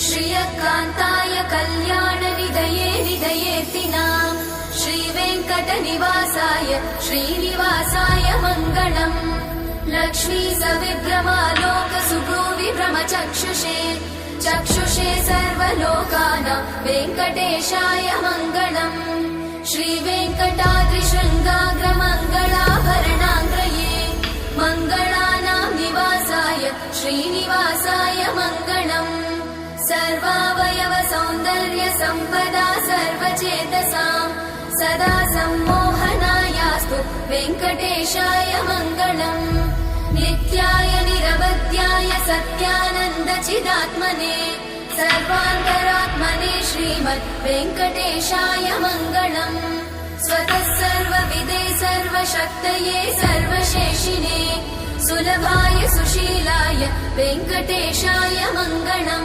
श्रियकान्ताय कल्याणनिधये निधयेऽर्थिनाम् श्रीवेङ्कटनिवासाय श्रीनिवासाय मङ्गलम्। लक्ष्मी सविभ्रमालोकसुभ्रूविभ्रमचक्षुषे चक्षुषे सर्वलोकानां वेङ्कटेशाय मङ्गलम्। श्रीवेङ्कटाद्रिशृङ्गाग्रमङ्गलाभरणाङ्ग्रये मङ्गलानां निवासाय श्रीनिवासाय मङ्गलम्। सर्वावयव सौन्दर्य सम्पदा सर्वचेतसां सदा सम्मोहनायास्तु वेङ्कटेशाय मङ्गलम्। नित्याय निरवध्याय सत्यानन्द चिदात्मने सर्वान्तरात्मने श्रीमद् वेङ्कटेशाय मङ्गलम्। स्वतः सर्वविदे सर्वशक्तये सर्वशेषिने सुलभाय सुशीलाय वेङ्कटेशाय मङ्गलम्।